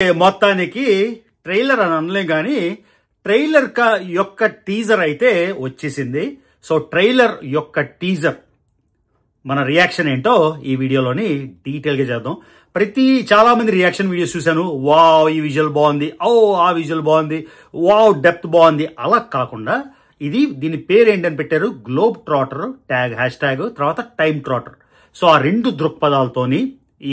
మొత్తానికి ట్రైలర్ అని అనలేం కానీ ట్రైలర్ యొక్క టీజర్ అయితే వచ్చేసింది. సో ట్రైలర్ యొక్క టీజర్ మన రియాక్షన్ ఏంటో ఈ వీడియోలోని డీటెయిల్గా చేద్దాం. చాలా మంది రియాక్షన్ వీడియోస్ చూశాను. వావ్ ఈ విజువల్ బాగుంది, ఓ ఆ విజువల్ బాగుంది, వావ్ డెప్త్ బాగుంది. అలా కాకుండా దీని పేరు ఏంటని పెట్టారు, గ్లోబ్ ట్రాటర్ #, తర్వాత టైమ్ ట్రాటర్. సో ఆ రెండు దృక్పథాలతోని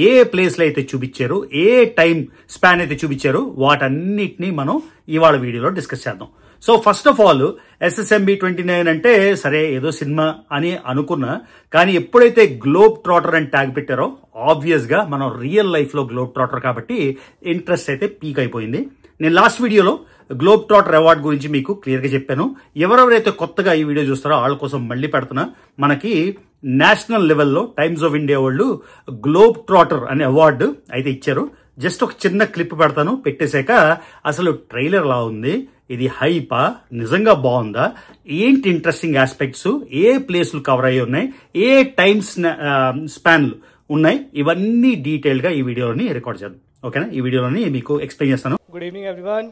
ఏ ప్లేస్లో అయితే చూపించారు, ఏ టైం స్పాన్ అయితే చూపించారు, వాటన్నిటిని మనం ఇవాళ వీడియోలో డిస్కస్ చేద్దాం. So first of all SSMB 29 అంటే సరే ఏదో సినిమా అని అనుకున్నా, కానీ ఎప్పుడైతే గ్లోబ్ ట్రాటర్ అని ట్యాగ్ పెట్టారో ఆబ్వియస్ గా మనం రియల్ లైఫ్ లో గ్లోబ్ ట్రాటర్ కాబట్టి ఇంట్రెస్ట్ అయితే పీక్ అయిపోయింది. నేను లాస్ట్ వీడియోలో గ్లోబ్ ట్రాటర్ అవార్డు గురించి మీకు క్లియర్ గా చెప్పాను. ఎవరెవరైతే కొత్తగా ఈ వీడియో చూస్తారో వాళ్ళ కోసం మళ్ళీ పెడుతున్నా. మనకి నేషనల్ లెవెల్లో టైమ్స్ ఆఫ్ ఇండియా వాళ్ళు గ్లోబ్ ట్రాటర్ అనే అవార్డు అయితే ఇచ్చారు. జస్ట్ ఒక చిన్న క్లిప్ పెడతాను, పెట్టేశాక అసలు ట్రైలర్ లా ఉంది, ఇది హైపా, నిజంగా బాగుందా, ఏంటి ఇంట్రెస్టింగ్ ఆస్పెక్ట్స్, ఏ ప్లేస్లు కవర్ అయ్యి ఉన్నాయి, ఏ టైమ్స్ స్పాన్లు ఉన్నాయి, ఇవన్నీ డీటెయిల్ గా ఈ వీడియోని రికార్డ్ చేద్దాం. ఓకేనా? ఈ వీడియోని మీకు ఎక్స్ప్లెయిన్ చేస్తాను. Good evening everyone,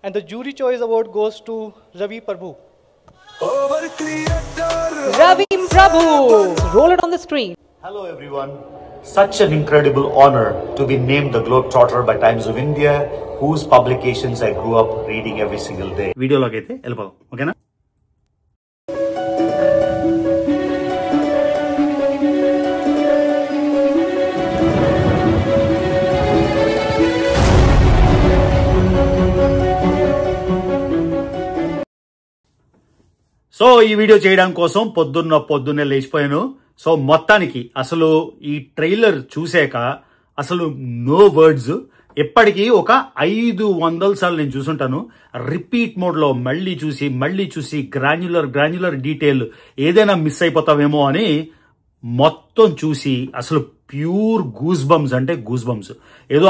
and the jury choice award goes to Ravi Prabhu. Ravi Prabhu, roll it on the screen. Hello everyone. Such an incredible honor to be named the Globetrotter by Times of India, whose publications I grew up reading every single day. Video logi aithe elipodam. Okay na? So ఈ video చేయడం కోసం పొద్దున్నే లేచిపోయాను. So మొత్తానికి అసలు ఈ trailer చూసాక అసలు no words. ఎప్పటికీ ఒక 500 సార్లు నేను చూసుంటాను. రిపీట్ మోడ్ లో మళ్ళీ చూసి గ్రాన్యులర్ డీటెయిల్ ఏదైనా మిస్ అయిపోతావేమో అని మొత్తం చూసి అసలు ప్యూర్ గూస్ బంప్స్ అంటే గూస్ బంప్స్. ఏదో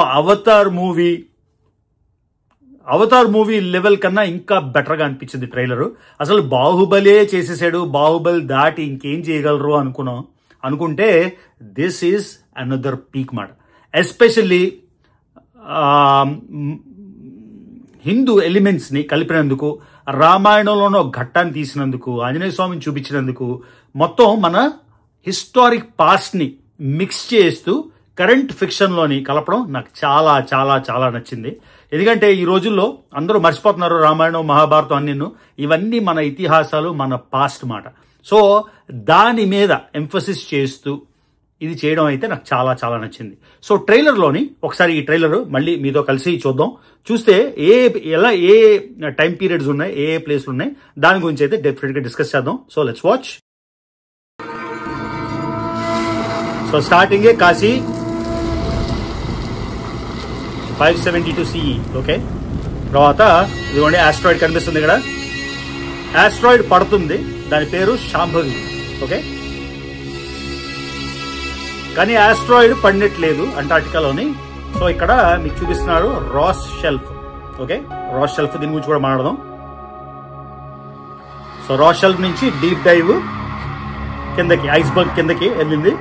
అవతార్ మూవీ లెవెల్ కన్నా ఇంకా బెటర్ గా అనిపించింది ట్రైలర్. అసలు బాహుబలే చేసేసాడు, బాహుబలి దాటి ఇంకేం చేయగలరు అనుకుంటే దిస్ ఈజ్ అనదర్ పీక్ మాట. ఎస్పెషల్లీ హిందూ ఎలిమెంట్స్ ని కలిపినందుకు, రామాయణంలోనో ఘట్టాన్ని తీసినందుకు, ఆంజనేయ స్వామిని చూపించినందుకు, మొత్తం మన హిస్టారిక్ పాస్ట్ ని మిక్స్ చేస్తూ కరెంట్ ఫిక్షన్ లోని కలపడం నాకు చాలా చాలా చాలా నచ్చింది. ఎందుకంటే ఈ రోజుల్లో అందరూ మర్చిపోతున్నారు రామాయణం, మహాభారతం అన్ని. ఇవన్నీ మన ఇతిహాసాలు, మన పాస్ట్ మాట. సో దాని మీద ఎంఫసిస్ చేస్తూ ఇది చేయడం అయితే నాకు చాలా చాలా నచ్చింది. సో ట్రైలర్లోని ఒకసారి ఈ ట్రైలర్ మళ్ళీ మీతో కలిసి చూద్దాం. చూస్తే ఏ టైం పీరియడ్స్ ఉన్నాయి, ఏ ప్లేస్లు ఉన్నాయి, దాని గురించి అయితే డెఫినెట్గా డిస్కస్ చేద్దాం. So let's watch. సో స్టార్టింగే కాశీ 572 CE. ఓకే, తర్వాత ఇదిగోండి ఆస్ట్రాయిడ్ కనిపిస్తుంది ఇక్కడ. ఆస్ట్రాయిడ్ పడుతుంది, దాని పేరు శాంభవి. ఓకే, కానీ ఆస్ట్రాయిడ్ పడినట్లేదు అంటార్టికాలోని. సో ఇక్కడ మీకు చూపిస్తున్నారు Ross shelf. Okay, Ross shelf దీని గురించి కూడా మాట్లాడదాం. సో రాస్ షెల్ఫ్ నుంచి డీప్ డైవ్ కిందకి, ఐస్బర్గ్ కిందకి వెళ్ళింది.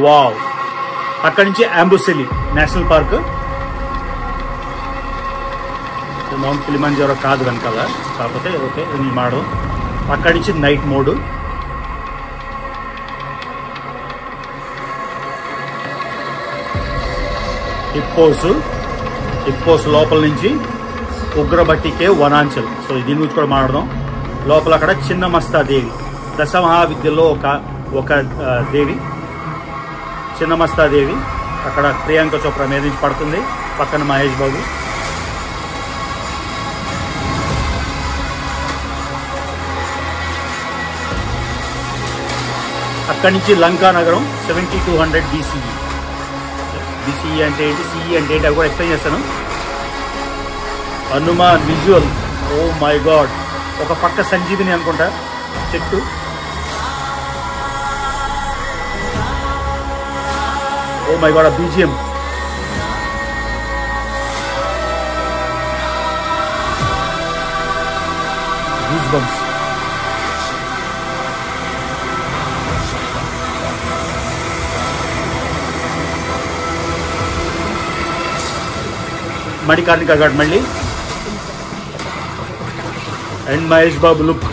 వావ్, అక్కడి నుంచి Amboseli National Park, Mount Kilimanjaro కాదు వెనకాల, కాకపోతే ఓకే ఇది మాడదాం. అక్కడి నుంచి నైట్ మోడ్, హిప్పోస్ లోపల నుంచి ఉగ్రబట్టి కేవ్, వనాంచల్. సో దీని గురించి కూడా మాట్లాడదాం. లోపల అక్కడ చిన్న మస్తా దేవి, దశమహావిద్యలో ఒక దేవి, చిన్న మస్తాదేవి. అక్కడ ప్రియాంక చోప్రా మీద నుంచి పడుతుంది, పక్కన మహేష్ బాబు. అక్కడి నుంచి లంకా నగరం 7200 BCE. BCE అంటే ఏంటి, CE అంటే ఏంటి, అవి కూడా ఎక్స్ప్లెయిన్ చేస్తాను. Hanuman visual, oh my god, ఒక పక్క సంజీవిని అనుకుంటా చెట్టు. Oh my god, a BGM. Goosebumps. Manikarnika గారు మళ్ళీ, and Mahesh Babu look,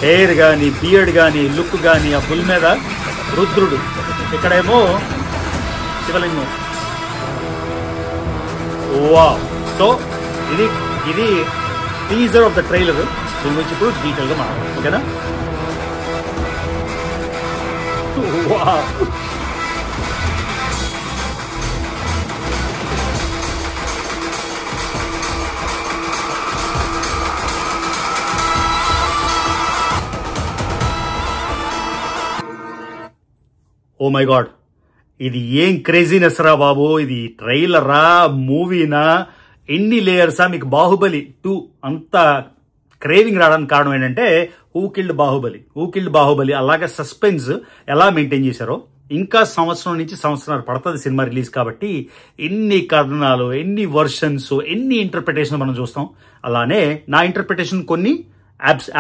hair కానీ, బియర్డ్ కానీ, లుక్ కానీ, ఆ బుల్ మీద రుద్రుడు, ఇక్కడేమో శివలింగం. వావ్. సో ఇది టీజర్ ఆఫ్ ద ట్రైలర్. దీని గురించి ఇప్పుడు డీటెయిల్గా మాట్లాడాలి, ఓకేనా? వావ్. ఓ మై గాడ్, ఇది ఏం క్రేజీనెస్ రా బాబు! ఇది ట్రైలరా, మూవీనా, ఎన్ని లేయర్సా? మీకు బాహుబలి 2 అంత క్రేవింగ్ రావడానికి కారణం ఏంటంటే హూ కిల్డ్ బాహుబలి అలాగే సస్పెన్స్ ఎలా మెయింటైన్ చేశారో. ఇంకా సంవత్సరం నుంచి సంవత్సరాలు పడుతుంది సినిమా రిలీజ్ కాబట్టి ఎన్ని కథనాలు, ఎన్ని వర్షన్స్, ఎన్ని ఇంటర్ప్రిటేషన్ మనం చూస్తాం. అలానే నా ఇంటర్ప్రిటేషన్ కొన్ని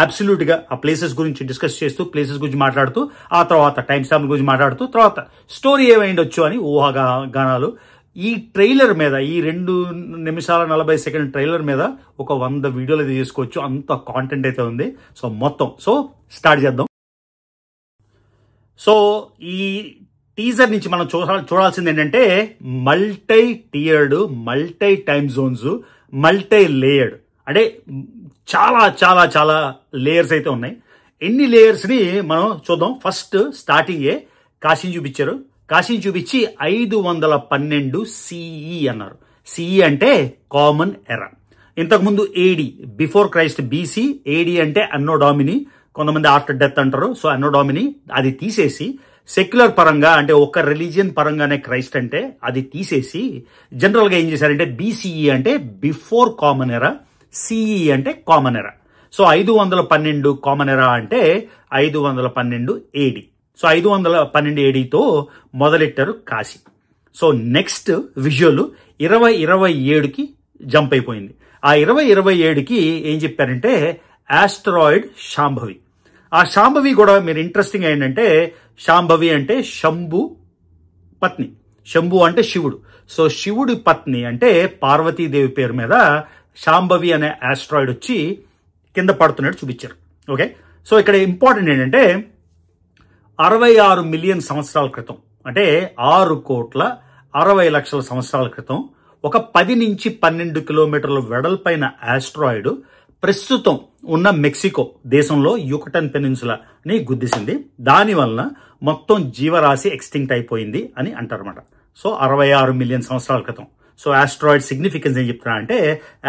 అబ్సల్యూట్ గా ఆ ప్లేసెస్ గురించి డిస్కస్ చేస్తూ, ప్లేసెస్ గురించి మాట్లాడుతూ, ఆ తర్వాత టైం స్టాంప్ గురించి మాట్లాడుతూ, తర్వాత స్టోరీ ఏమైండొచ్చు అని ఊహాగానాలు. ఈ ట్రైలర్ మీద, ఈ 2 నిమిషాల 40 సెకండ్ ట్రైలర్ మీద ఒక 100 వీడియోలు అయితే చేసుకోవచ్చు, అంత కాంటెంట్ అయితే ఉంది. సో స్టార్ట్ చేద్దాం. సో ఈ టీజర్ నుంచి మనం చూడాల్సింది ఏంటంటే multi tiered, multi time zones, multi layered, అంటే చాలా చాలా చాలా లేయర్స్ అయితే ఉన్నాయి. ఎన్ని లేయర్స్ ని మనం చూద్దాం. ఫస్ట్ స్టార్టింగే కాశీని చూపించారు. కాశీని చూపించి 512 సిఈ అన్నారు. సిఈ అంటే కామన్ ఎరా. ఇంతకుముందు AD, before Christ, BC. AD అంటే అన్నో డామిని, కొంతమంది ఆఫ్టర్ డెత్ అంటారు. సో అన్నో డామిని అది తీసేసి సెక్యులర్ పరంగా, అంటే ఒక రిలీజియన్ పరంగానే క్రైస్ట్ అంటే అది తీసేసి జనరల్ గా ఏం చేశారంటే బీసీఈ అంటే బిఫోర్ కామన్ ఎరా, సిఈ అంటే common era. So 512 common era అంటే 512 ఏడి. సో 512 ఏడీతో మొదలెట్టారు కాశీ. సో నెక్స్ట్ విజువల్ 2027కి జంప్ అయిపోయింది. ఆ 2027కి ఏం చెప్పారంటే ఆస్ట్రాయిడ్ శాంభవి. ఆ శాంభవి కూడా మీరు ఇంట్రెస్టింగ్ ఏంటంటే, శాంభవి అంటే శంభు పత్ని, శంభు అంటే శివుడు. సో శివుడి పత్ని అంటే పార్వతీదేవి పేరు మీద శాంభవి అనే ఆస్ట్రాయిడ్ వచ్చి కింద పడుతున్నట్టు చూపించారు. ఓకే. సో ఇక్కడ ఇంపార్టెంట్ ఏంటంటే 66 మిలియన్ సంవత్సరాల క్రితం, అంటే 6,60,00,000 సంవత్సరాల క్రితం ఒక 10 నుంచి 12 కిలోమీటర్ల వెడల్పైన ఆస్ట్రాయిడ్ ప్రస్తుతం ఉన్న మెక్సికో దేశంలో యుకటన్ పెనిన్సులాని గుద్దేసింది. దానివల్ల మొత్తం జీవరాశి ఎక్స్టింక్ట్ అయిపోయింది అని అంటారన్నమాట. సో 66 మిలియన్ సంవత్సరాల క్రితం. సో ఆస్ట్రాయిడ్ సిగ్నిఫికెన్స్ ఏం చెప్తున్నా అంటే,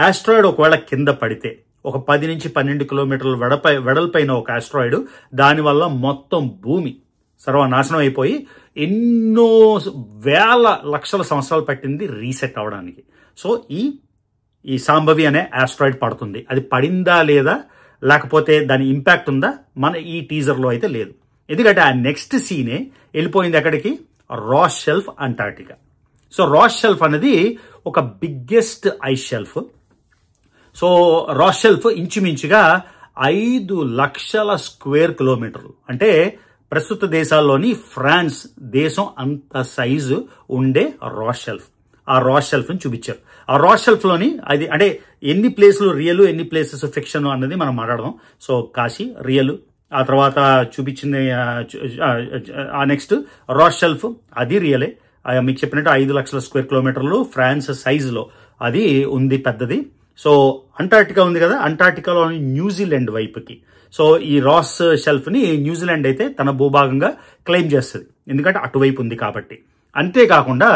ఆస్ట్రాయిడ్ ఒకవేళ కింద పడితే ఒక 10 నుంచి 12 కిలోమీటర్ల వెడల్పైన ఒక ఆస్ట్రాయిడ్, దానివల్ల మొత్తం భూమి సర్వనాశనం అయిపోయి ఎన్నో వేల లక్షల సంవత్సరాలు పట్టింది రీసెట్ అవడానికి. సో ఈ శాంభవి అనే ఆస్ట్రాయిడ్ పడుతుంది. అది పడిందా లేదా, లేకపోతే దాని ఇంపాక్ట్ ఉందా, మన ఈ టీజర్లో అయితే లేదు. ఎందుకంటే ఆ నెక్స్ట్ సీనే వెళ్ళిపోయింది ఎక్కడికి, Ross shelf, Antarctica. So Ross shelf అనేది ఒక biggest ice shelf. So Ross shelf ఇంచుమించుగా 5 లక్షల స్క్వేర్ కిలోమీటర్లు, అంటే ప్రస్తుత దేశాల్లోని ఫ్రాన్స్ దేశం అంత సైజు ఉండే రాస్ షెల్ఫ్. ఆ రాస్ షెల్ఫ్ ని చూపించారు. ఆ రాస్ షెల్ఫ్ లోని అది అంటే ఎన్ని ప్లేసులు రియల్, ఎన్ని ప్లేసెస్ ఫిక్షన్ అన్నది మనం మాట్లాడదాం. సో కాశీ రియల్, ఆ తర్వాత చూపించింది ఆ నెక్స్ట్ రాస్ షెల్ఫ్ అది రియలే. మీకు చెప్పినట్టు 5 లక్షల స్క్వేర్ కిలోమీటర్లు ఫ్రాన్స్ సైజులో అది ఉంది, పెద్దది. సో అంటార్టికా ఉంది కదా, అంటార్టికాలోని న్యూజిలాండ్ వైపుకి. సో ఈ రాస్ షెల్ఫ్ ని న్యూజిలాండ్ అయితే తన భూభాగంగా క్లెయిమ్ చేస్తుంది, ఎందుకంటే అటువైపు ఉంది కాబట్టి. అంతేకాకుండా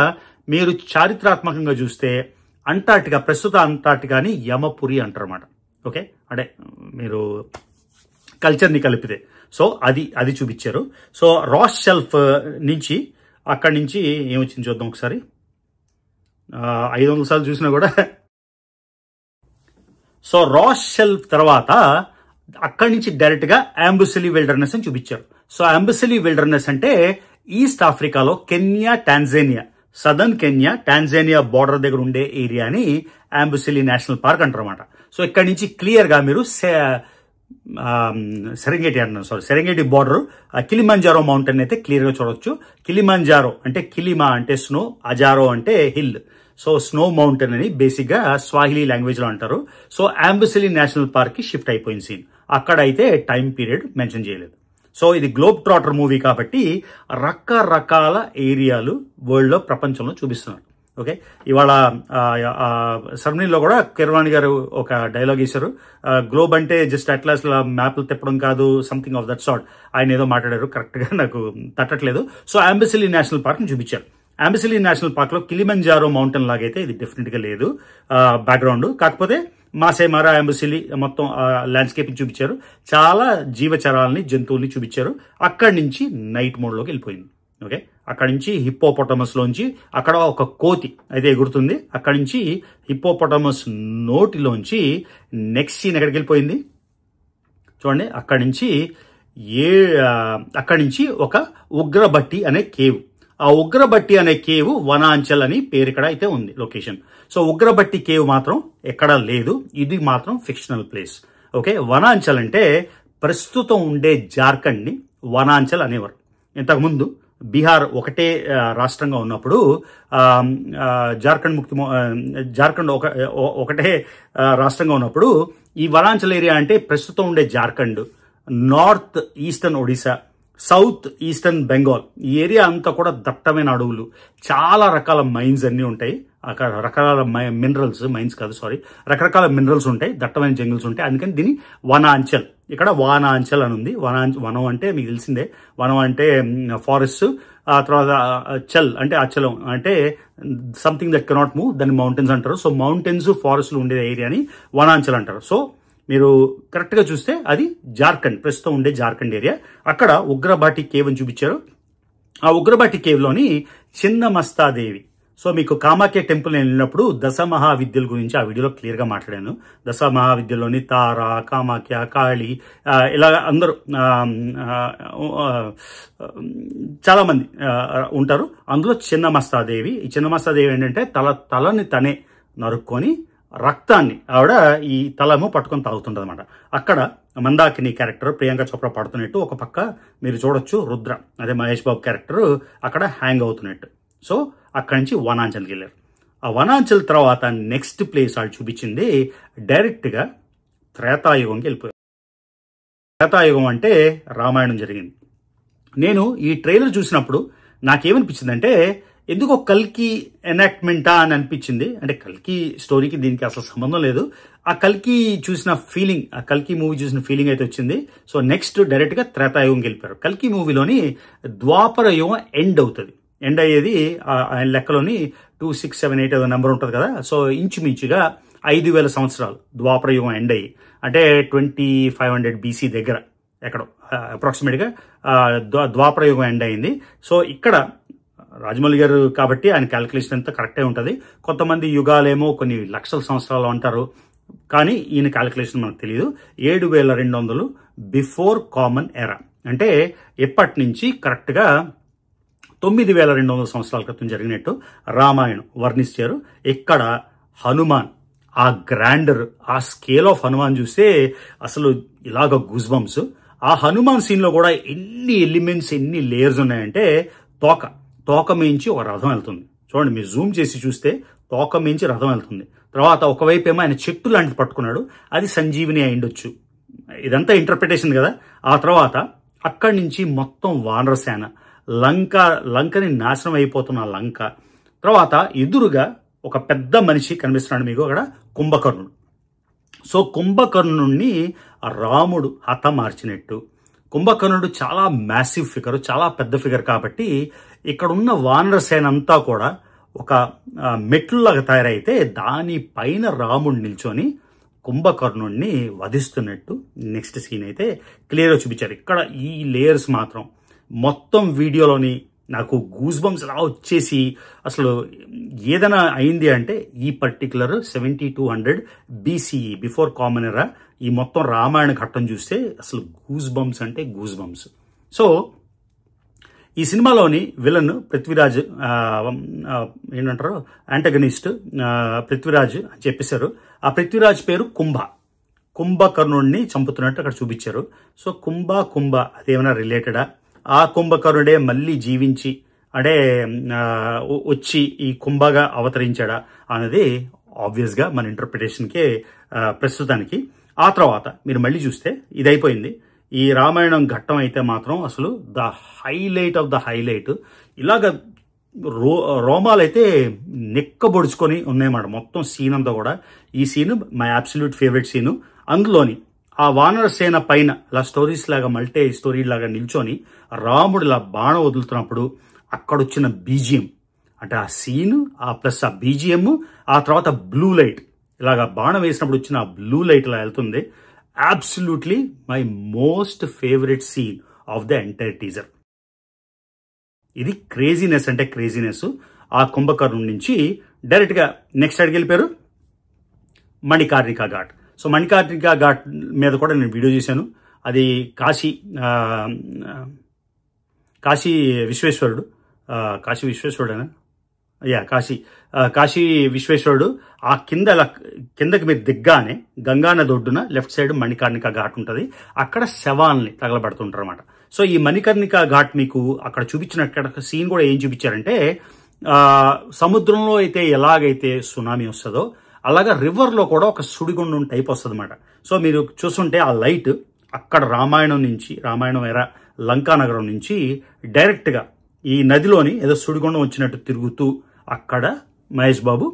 మీరు చారిత్రాత్మకంగా చూస్తే అంటార్టికా, ప్రస్తుత అంటార్టికాని యమపురి అంటారన్నమాట. ఓకే, అంటే మీరు కల్చర్ని కలిపితే. సో అది చూపించారు. సో రాస్ షెల్ఫ్ నుంచి, అక్కడి నుంచి ఏమొచ్చింది చూద్దాం ఒకసారి. 500 సార్లు చూసినా కూడా. సో రాస్ షెల్ఫ్ తర్వాత అక్కడి నుంచి డైరెక్ట్ గా అంబుసెలి విల్డర్నెస్ అని చూపించారు. సో అంబుసెలి విల్డర్నెస్ అంటే ఈస్ట్ ఆఫ్రికాలో Kenya, Tanzania, southern Kenya, Tanzania border దగ్గర ఉండే ఏరియాని అంబుసెలి నేషనల్ పార్క్ అంటారన్నమాట. సో ఇక్కడి నుంచి క్లియర్ గా మీరు సెరెంగేటి బార్డర్, కిలిమంజారో మౌంటైన్ అయితే క్లియర్ గా చూడొచ్చు. కిలిమంజారో అంటే కిలిమా అంటే స్నో, అజారో అంటే హిల్. సో స్నో మౌంటైన్ అని బేసిక్ గా స్వాహిలీ లాంగ్వేజ్ లో అంటారు. సో అంబసిలి నేషనల్ పార్క్ కి షిఫ్ట్ అయిపోయింది సీన్. అక్కడ అయితే టైం పీరియడ్ మెన్షన్ చేయలేదు. సో ఇది గ్లోబ్ ట్రాటర్ మూవీ కాబట్టి రకరకాల ఏరియాలు వరల్డ్ లో ప్రపంచంలో చూపిస్తున్నారు. ఓకే, ఇవాళ సర్మనీలో కూడా కిర్వాణి గారు ఒక డైలాగ్ ఇచ్చారు. గ్లోబ్ అంటే జస్ట్ అట్లాస్ మ్యాప్లు తిప్పడం కాదు, సంథింగ్ ఆఫ్ దట్ సార్ట్ ఆయన ఏదో మాట్లాడారు, కరెక్ట్ గా నాకు తట్టట్లేదు. సో అంబసిలి నేషనల్ పార్క్ ని చూపించారు. అంబసిలి నేషనల్ పార్క్ లో కిలిమంజారో మౌంటైన్ లాగైతే ఇది డెఫినెట్ గా లేదు బ్యాక్గ్రౌండ్. కాకపోతే మాసే మారా అంబసిలి మొత్తం ల్యాండ్స్కేపింగ్ చూపించారు. చాలా జీవచరాలని జంతువుల్ని చూపించారు. అక్కడి నుంచి నైట్ మోడ్ లోకి వెళ్ళిపోయింది. ఓకే, అక్కడి నుంచి హిప్పోపొటమస్ లోంచి అక్కడ ఒక కోతి అయితే ఎగురుతుంది. అక్కడి నుంచి హిప్పోపొటమస్ నోటిలోంచి నెక్స్ట్ సీన్ ఎక్కడికి వెళ్ళిపోయింది చూడండి. అక్కడి నుంచి ఒక ఉగ్రబట్టి అనే కేవ్. ఆ ఉగ్రబట్టి అనే కేవ్ వనాంచల్ అని పేరు ఇక్కడ అయితే ఉంది లొకేషన్. సో ఉగ్రబట్టి కేవ్ మాత్రం ఎక్కడా లేదు, ఇది మాత్రం ఫిక్షనల్ ప్లేస్. ఓకే, వనాంచల్ అంటే ప్రస్తుతం ఉండే జార్ఖండ్ ని వనాంచల్ అనేవారు. ఇంతకుముందు బీహార్ ఒకటే రాష్ట్రంగా ఉన్నప్పుడు జార్ఖండ్ ఒకటే రాష్ట్రంగా ఉన్నప్పుడు ఈ వనాంచల్ ఏరియా అంటే ప్రస్తుతం ఉండే Jharkhand, north eastern Odisha, south eastern Bengal ఈ ఏరియా అంతా కూడా దట్టమైన అడవులు, చాలా రకాల మైన్స్ అన్నీ ఉంటాయి. అక్కడ రకరకాల రకరకాల మినరల్స్ ఉంటాయి, దట్టమైన జంగిల్స్ ఉంటాయి. అందుకని దీన్ని వనాంచల్, ఇక్కడ వానాంచల్ అని ఉంది. వనం అంటే మీకు తెలిసిందే, వనం అంటే ఫారెస్ట్, ఆ తర్వాత చల్ అంటే అచలం అంటే సంథింగ్ దట్ కెనాట్ మూవ్, దాన్ని మౌంటైన్స్ అంటారు. సో మౌంటైన్స్ ఫారెస్ట్లు ఉండే ఏరియాని వనాంచల్ అంటారు. సో మీరు కరెక్ట్ గా చూస్తే అది జార్ఖండ్, ప్రస్తుతం ఉండే జార్ఖండ్ ఏరియా. అక్కడ ఉగ్రబాటి కేవ్ అని చూపించారు. ఆ ఉగ్రబాటి కేవ్ లోని చిన్న మస్తాదేవి. సో మీకు కామాఖ్య టెంపుల్ వెళ్ళినప్పుడు దశ మహావిద్యల గురించి ఆ వీడియోలో క్లియర్ గా మాట్లాడాను. దశ మహావిద్యలోని తార, కామాఖ్య, కాళి ఇలా అందరూ చాలా మంది ఉంటారు. అందులో చిన్న మస్తాదేవి. ఈ చిన్న మస్తాదేవి ఏంటంటే తలని తనే నరుక్కొని రక్తాన్ని ఆవిడ ఈ తలము పట్టుకొని తాగుతుంటది అనమాట. అక్కడ మందాకిని క్యారెక్టర్ ప్రియాంక చోప్రా పడుతున్నట్టు ఒక పక్క మీరు చూడొచ్చు, రుద్ర అదే మహేష్ బాబు క్యారెక్టర్ అక్కడ హ్యాంగ్ అవుతున్నట్టు. సో అక్కడి నుంచి వనాంచల్కి వెళ్ళారు. ఆ వనాంచల్ తర్వాత నెక్స్ట్ ప్లేస్ వాళ్ళు చూపించింది డైరెక్ట్ గా త్రేతాయుగంకి వెళ్ళిపోయారు. త్రేతాయుగం అంటే రామాయణం జరిగింది. నేను ఈ ట్రైలర్ చూసినప్పుడు నాకేమనిపించిందంటే ఎందుకో కల్కి ఎనాక్ట్మెంటా అని అనిపించింది. అంటే కల్కి స్టోరీకి దీనికి అసలు సంబంధం లేదు. ఆ కల్కి చూసిన ఫీలింగ్, ఆ కల్కి మూవీ చూసిన ఫీలింగ్ అయితే వచ్చింది. సో నెక్స్ట్ డైరెక్ట్ గా త్రేతాయుగంకి వెళ్ళిపోయారు. కల్కి మూవీలోని ద్వాపర యుగం ఎండ్ అవుతుంది. ఎండ్ అయ్యేది ఆయన లెక్కలోని 2678 ఏదో నెంబర్ ఉంటుంది కదా. సో ఇంచుమించుగా 5000 సంవత్సరాలు ద్వాపర యుగం ఎండ్ అయ్యి, అంటే 2500 BC దగ్గర ఎక్కడో అప్రాక్సిమేట్ గా ద్వాపర యుగం ఎండ్ అయింది. సో ఇక్కడ రాజమౌళి గారు కాబట్టి ఆయన క్యాలిక్యులేషన్ అంతా కరెక్టే ఉంటుంది. కొంతమంది యుగాలేమో కొన్ని లక్షల సంవత్సరాలు అంటారు, కానీ ఈయన క్యాలిక్యులేషన్ మనకు తెలియదు. 7200 బిఫోర్ కామన్ ఎరా, అంటే ఎప్పటి నుంచి కరెక్ట్ గా 9200 సంవత్సరాల క్రితం జరిగినట్టు రామాయణం వర్ణించారు. ఇక్కడ హనుమాన్ ఆ గ్రాండర్, ఆ స్కేల్ ఆఫ్ హనుమాన్ చూస్తే అసలు ఇలాగ గూస్ బంప్స్. ఆ హనుమాన్ సీన్ లో కూడా ఎన్ని ఎలిమెంట్స్, ఎన్ని లేయర్స్ ఉన్నాయంటే తోక మించి ఒక రథం వెళ్తుంది. చూడండి, మీరు జూమ్ చేసి చూస్తే తోక మించి రథం వెళ్తుంది. తర్వాత ఒకవైపు ఏమో ఆయన చెట్టు లాంటిది పట్టుకున్నాడు, అది సంజీవిని అయిండొచ్చు. ఇదంతా ఇంటర్ప్రిటేషన్ కదా. ఆ తర్వాత అక్కడి నుంచి మొత్తం వానరసేన, లంకని నాశనం అయిపోతున్న లంక. తర్వాత ఎదురుగా ఒక పెద్ద మనిషి కనిపిస్తున్నాడు మీకు అక్కడ, కుంభకర్ణుడు. సో కుంభకర్ణుడిని రాముడు హతమార్చినట్టు. కుంభకర్ణుడు చాలా మ్యాసివ్ ఫిగర్, చాలా పెద్ద ఫిగర్ కాబట్టి ఇక్కడ ఉన్న వానరసేన అంతా కూడా ఒక మెట్లులాగా తయారైతే దానిపైన రాముడు నిల్చొని కుంభకర్ణుడిని వధిస్తున్నట్టు నెక్స్ట్ సీన్ అయితే క్లియర్గా చూపించారు. ఇక్కడ ఈ లేయర్స్ మాత్రం మొత్తం వీడియోలోని నాకు గూస్ బంప్స్ ఎలా వచ్చేసి అసలు ఏదైనా అయింది అంటే ఈ పర్టికులర్ 7200 BCE బిఫోర్ కామన్ ఎరా ఈ మొత్తం రామాయణ ఘట్టం చూస్తే అసలు గూస్ బంప్స్ అంటే గూస్ బంప్స్. సో ఈ సినిమాలోని విలన్ పృథ్వీరాజ్, ఏంటంటారు యాంటగనిస్ట్ పృథ్వీరాజ్ అని చెప్పేశారు. ఆ పృథ్వీరాజ్ పేరు కుంభకర్ణుడిని చంపుతున్నట్టు అక్కడ చూపించారు. సో కుంభ అదేమైనా రిలేటెడా? ఆ కుంభకర్ణుడే మళ్ళీ జీవించి అంటే వచ్చి ఈ కుంభగా అవతరించాడా అనేది ఆబ్వియస్గా మన ఇంటర్ప్రిటేషన్కే ప్రస్తుతానికి. ఆ తర్వాత మీరు మళ్ళీ చూస్తే ఇది అయిపోయింది. ఈ రామాయణం ఘట్టం అయితే మాత్రం అసలు the highlight of the highlight. ఇలాగ రోమాలైతే నెక్కబొడుచుకొని ఉన్నాయన్నమాట మొత్తం సీన్ అంతా కూడా. ఈ scene my absolute favourite scene. అందులోని ఆ వానర సేన పైన ఇలా స్టోరీస్ లాగా మల్టీ స్టోరీ లాగా నిల్చొని రాముడు ఇలా బాణం వదులుతున్నప్పుడు అక్కడొచ్చిన బీజిఎం, అంటే ఆ సీను ప్లస్ ఆ బీజిఎం, ఆ తర్వాత బ్లూ లైట్, ఇలాగా బాణం వేసినప్పుడు వచ్చిన ఆ బ్లూ లైట్ ఇలా వెళ్తుంది. Absolutely my most favourite scene of the entire teaser. ఇది క్రేజీనెస్ అంటే క్రేజీనెస్. ఆ కుంభకర్ణం నుంచి డైరెక్ట్గా నెక్స్ట్ అడిగి వెళ్ళిపోయారు మణికర్ణికా ఘాట్. సో మణికర్ణికా ఘాట్ మీద కూడా నేను వీడియో చేశాను. అది కాశీ విశ్వేశ్వరుడు, కాశీ విశ్వేశ్వరుడేనా? కాశీ విశ్వేశ్వరుడు ఆ కిందకి మీరు దిగ్గానే గంగానది ఒడ్డున లెఫ్ట్ సైడ్ మణికర్ణికా ఘాట్ ఉంటుంది. అక్కడ శవాల్ని తగలబడుతుంటారు అనమాట. సో ఈ మణికర్ణికా ఘాట్ మీకు అక్కడ చూపించిన సీన్ కూడా ఏం చూపించారంటే, సముద్రంలో అయితే ఎలాగైతే సునామీ వస్తుందో అలాగా రివర్లో కూడా ఒక సుడిగుండం టైప్ వస్తుంది అనమాట. సో మీరు చూస్తుంటే ఆ లైట్ అక్కడ రామాయణం ఎరా లంకానగరం నుంచి డైరెక్ట్గా ఈ నదిలోని ఏదో సుడిగుండం వచ్చినట్టు తిరుగుతూ అక్కడ మహేష్ బాబు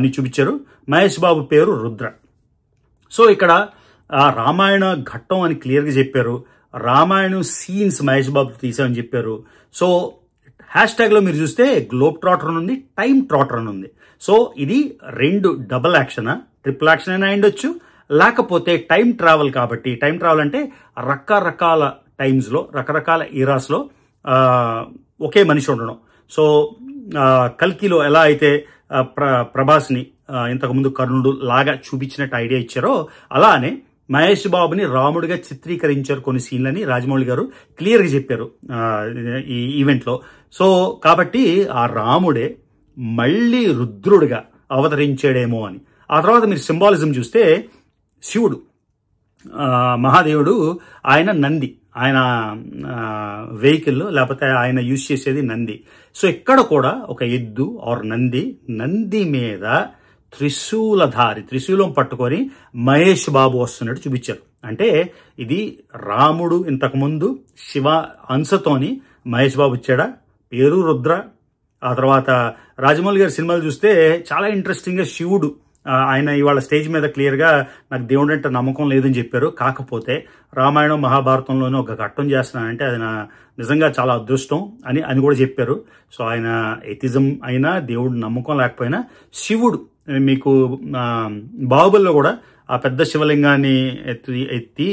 ని చూపించారు. మహేష్ బాబు పేరు రుద్ర. సో ఇక్కడ రామాయణ ఘట్టం అని క్లియర్గా చెప్పారు. రామాయణం సీన్స్ మహేష్ బాబు తీసామని చెప్పారు. సో హ్యాష్ ట్యాగ్లో మీరు చూస్తే గ్లోబ్ ట్రాటర్ అని ఉంది, టైమ్ ట్రాటర్ అని ఉంది. సో ఇది రెండు డబుల్ యాక్షనా, ట్రిపుల్ యాక్షన్ అయినా అయ్యుండొచ్చు, లేకపోతే టైం ట్రావెల్ కాబట్టి. టైం ట్రావెల్ అంటే రకరకాల టైమ్స్లో రకరకాల ఈరాస్లో ఒకే మనిషి ఉండడం. సో కల్కిలో ఎలా అయితే ప్రభాస్ని ఇంతకుముందు కర్ణుడు లాగా చూపించినట్టు ఐడియా ఇచ్చారో అలానే మహేష్ బాబుని రాముడిగా చిత్రీకరించారు కొన్ని సీన్లని రాజమౌళి గారు క్లియర్గా చెప్పారు ఈ ఈవెంట్లో. సో కాబట్టి ఆ రాముడే మళ్ళీ రుద్రుడిగా అవతరించాడేమో అని. ఆ తర్వాత మీరు సింబాలిజం చూస్తే శివుడు మహాదేవుడు, ఆయన నంది, ఆయన వెహికల్ లేకపోతే ఆయన యూజ్ చేసేది నంది. సో ఇక్కడ కూడా ఒక ఎద్దు ఆర్ నంది మీద త్రిశూలం పట్టుకొని మహేష్ బాబు వస్తున్నట్టు చూపించారు. అంటే ఇది రాముడు ఇంతకుముందు శివ అంశతోని మహేష్ బాబు వచ్చాడా, పేరు రుద్ర. ఆ తర్వాత రాజమౌళి గారి సినిమాలు చూస్తే చాలా ఇంట్రెస్టింగ్గా శివుడు ఆయన ఇవాళ స్టేజ్ మీద క్లియర్గా నాకు దేవుడు అంటే నమ్మకం లేదని చెప్పారు. కాకపోతే రామాయణం మహాభారతంలోనే ఒక ఘట్టం చేస్తున్నానంటే అది నిజంగా చాలా అదృష్టం అని కూడా చెప్పారు. సో ఆయన ఎథిజం అయినా దేవుడు నమ్మకం లేకపోయినా శివుడు మీకు బాహుబలిలో కూడా ఆ పెద్ద శివలింగాన్ని ఎత్తి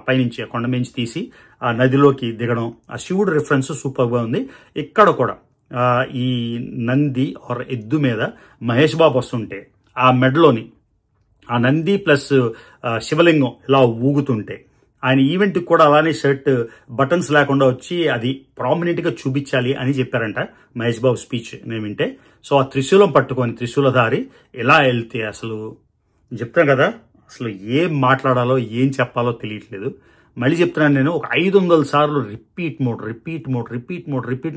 పైనుంచి కొండ మించి తీసి ఆ నదిలోకి దిగడం, ఆ శివుడు రిఫరెన్స్ సూపర్గా ఉంది. ఇక్కడ కూడా ఈ నంది ఆర్ ఎద్దు మీద మహేష్ బాబు వస్తుంటే ఆ మెడలోని ఆ నంది ప్లస్ శివలింగం ఇలా ఊగుతుంటే ఆయన ఈవెంట్కి కూడా అలానే షర్ట్ బటన్స్ లేకుండా వచ్చి అది ప్రామినెంట్గా చూపించాలి అని చెప్పారంట మహేష్ బాబు స్పీచ్ నేను వింటే. సో ఆ త్రిశూలం పట్టుకొని త్రిశూలధారి ఎలా వెళ్తే అసలు చెప్తాను కదా, అసలు ఏం మాట్లాడాలో ఏం చెప్పాలో తెలియట్లేదు. మళ్ళీ చెప్తున్నాను, నేను ఒక 500 సార్లు రిపీట్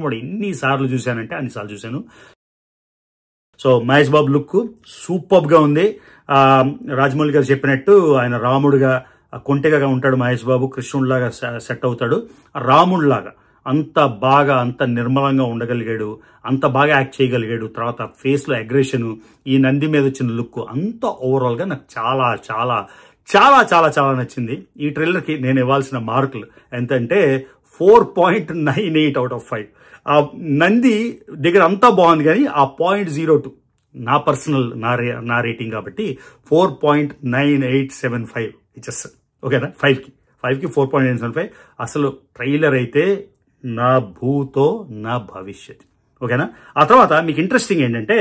మోడ్ ఎన్నిసార్లు చూశానంటే అన్నిసార్లు చూశాను. సో మహేష్ బాబు లుక్ సూపర్గా ఉంది. రాజమౌళి గారు చెప్పినట్టు ఆయన రాముడిగా కొంటెగా ఉంటాడు మహేష్ బాబు, కృష్ణుడిలాగా సెట్ అవుతాడు. రాముడిలాగా అంత బాగా అంత నిర్మలంగా ఉండగలిగాడు, అంత బాగా యాక్ట్ చేయగలిగాడు. తర్వాత ఫేస్లో అగ్రెషన్, ఈ నంది మీద వచ్చిన లుక్ అంతా ఓవరాల్గా నాకు చాలా చాలా చాలా చాలా చాలా నచ్చింది. ఈ ట్రైలర్కి నేను ఇవ్వాల్సిన మార్కులు ఎంతంటే 4.98 out of 5. ఆ నంది దగ్గర అంతా బాగుంది కానీ ఆ 0.02 నా పర్సనల్ నా రేటింగ్ కాబట్టి 4.9875 ఇచ్చేస్తాను. ఓకేనా? 5కి 4.975. అసలు ట్రైలర్ అయితే నా భూతో నా భవిష్యత్. ఓకేనా? ఆ తర్వాత మీకు ఇంట్రెస్టింగ్ ఏంటంటే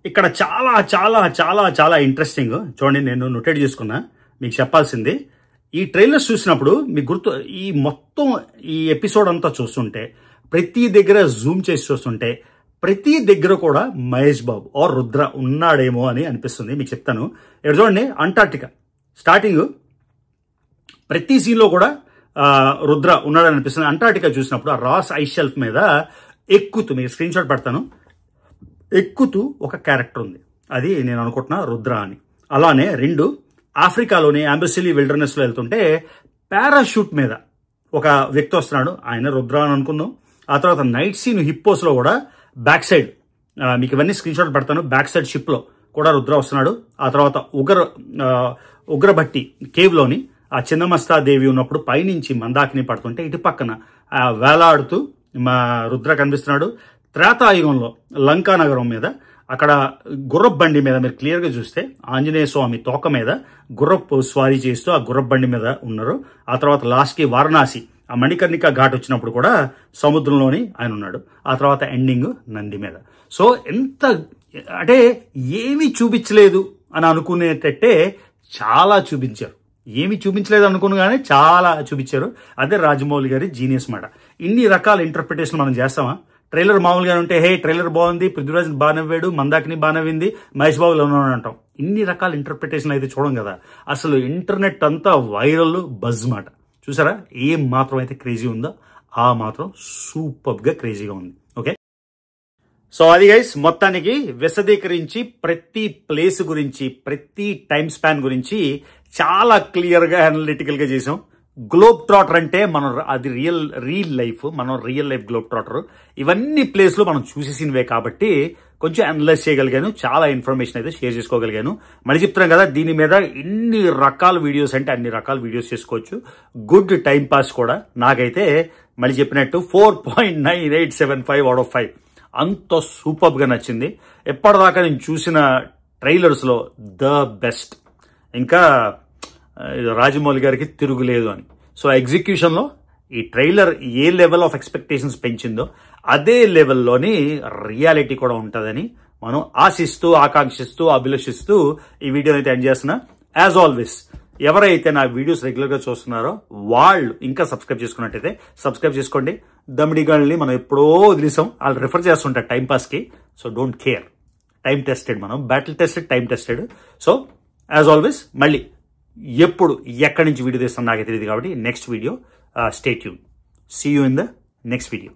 ఇక్కడ చాలా చాలా చాలా చాలా ఇంట్రెస్టింగ్ చూడండి, నేను నోటేట్ చేసుకున్నా మీకు చెప్పాల్సింది. ఈ ట్రైలర్స్ చూసినప్పుడు మీకు గుర్తు, ఈ మొత్తం ఈ ఎపిసోడ్ అంతా చూస్తుంటే ప్రతి దగ్గర జూమ్ చేసి చూస్తుంటే ప్రతి దగ్గర కూడా మహేష్ బాబు ఆర్ రుద్ర ఉన్నాడేమో అని అనిపిస్తుంది. మీకు చెప్తాను. ఇక్కడ చూడండి, అంటార్టికా స్టార్టింగ్ ప్రతి సీన్లో కూడా రుద్ర ఉన్నాడని అనిపిస్తుంది. అంటార్టికా చూసినప్పుడు ఆ రాస్ ఐస్ షెల్ఫ్ మీద ఎక్కుతూ, మీకు స్క్రీన్ షాట్ పెడతాను, ఎక్కుతూ ఒక క్యారెక్టర్ ఉంది. అది నేను అనుకుంటున్నా రుద్ర అని. అలానే 2 ఆఫ్రికాలోని అంబసిలీ విల్డర్నెస్ లో వెళ్తుంటే పారాషూట్ మీద ఒక వ్యక్తి వస్తున్నాడు, ఆయన రుద్ర అని అనుకుందాం. ఆ తర్వాత నైట్ సీన్ హిప్పోస్ లో కూడా బ్యాక్ సైడ్, మీకు ఇవన్నీ స్క్రీన్ షాట్ పెడతాను, బ్యాక్ సైడ్ షిప్ లో కూడా రుద్ర వస్తున్నాడు. ఆ తర్వాత ఉగ్రభట్టి కేవ్ లోని ఆ చిన్నమస్తా దేవి ఉన్నప్పుడు పైనుంచి మందాకిని పడుతుంటే ఇటు పక్కన వేలాడుతూ మా రుద్ర కనిపిస్తున్నాడు. త్రేతాయుగంలో లంకా నగరం మీద అక్కడ గుర్రపు బండి మీద మీరు క్లియర్గా చూస్తే ఆంజనేయ స్వామి తోక మీద గుర్రపు స్వారీ చేస్తూ ఆ గుర్రపు బండి మీద ఉన్నారు. ఆ తర్వాత లాస్ట్కి వారణాసి ఆ మణికర్ణిక ఘాట్ వచ్చినప్పుడు కూడా సముద్రంలోని ఆయన ఉన్నాడు. ఆ తర్వాత ఎండింగ్ నంది మీద. సో ఎంత అంటే ఏమీ చూపించలేదు అని అనుకునేటట్టే చాలా చూపించారు. ఏమి చూపించలేదు అనుకుని చాలా చూపించారు. అదే రాజమౌళి గారి జీనియస్ మాట. ఇన్ని రకాల ఇంటర్ప్రిటేషన్ మనం చేస్తామా? ట్రైలర్ మామూలుగా ఉంటే హే ట్రైలర్ బాగుంది, పృథ్వీరాజ్ బాగా నవ్వాడు, మందాకిని బాగా నవ్వింది, మహేష్ బాబులో ఉన్నాడు అంటాం. ఇన్ని రకాల ఇంటర్ప్రిటేషన్ అయితే చూడం కదా. అసలు ఇంటర్నెట్ అంతా వైరల్ బజ్ మాట. చూసారా ఏం మాత్రం అయితే క్రేజీ ఉందో ఆ మాత్రం సూపర్గా క్రేజీగా ఉంది. ఓకే, సో అది గైస్ మొత్తానికి విశదీకరించి ప్రతి ప్లేస్ గురించి, ప్రతి టైం స్పాన్ గురించి చాలా క్లియర్గా అనలిటికల్ గా చేసాం. గ్లోబ్ ట్రాటర్ అంటే మనం అది రియల్ లైఫ్, మనం రియల్ లైఫ్ గ్లోబ్ ట్రాటర్. ఇవన్నీ ప్లేస్లో మనం చూసేసినవే కాబట్టి కొంచెం అనలైజ్ చేయగలిగాను, చాలా ఇన్ఫర్మేషన్ అయితే షేర్ చేసుకోగలిగాను. మళ్ళీ చెప్తున్నాం కదా, దీని మీద ఇన్ని రకాల వీడియోస్ అంటే అన్ని రకాల వీడియోస్ చేసుకోవచ్చు. గుడ్ టైం పాస్ కూడా. నాకైతే మళ్ళీ చెప్పినట్టు 4.9875 out of 5 అంత సూపర్గా నచ్చింది. ఎప్పటిదాకా నేను చూసిన ట్రైలర్స్లో ద బెస్ట్. ఇంకా రాజమౌళి గారికి తిరుగులేదు అని. సో ఎగ్జిక్యూషన్లో ఈ ట్రైలర్ ఏ లెవెల్ ఆఫ్ ఎక్స్పెక్టేషన్స్ పెంచిందో అదే లెవెల్లోని రియాలిటీ కూడా ఉంటుందని మనం ఆశిస్తూ, ఆకాంక్షిస్తూ, అభిలషిస్తూ ఈ వీడియోని అయితే ఎండ్ చేస్తున్నా. యాజ్ ఆల్వేస్ ఎవరైతే నా వీడియోస్ రెగ్యులర్గా చూస్తున్నారో వాళ్ళు ఇంకా సబ్స్క్రైబ్ చేసుకున్నట్టయితే సబ్స్క్రైబ్ చేసుకోండి. దమ్మిడిగాళ్ళని మనం ఎప్పుడో వదిలేసాం, వాళ్ళు రిఫర్ చేస్తుంటారు టైం పాస్కి. So don't care, time tested, మనం battle tested, time tested. So as always మళ్ళీ ఎప్పుడు ఎక్కడి నుంచి వీడియో తీస్తాను నాకే తెలియదు కాబట్టి next video stay tune. See you in the next video.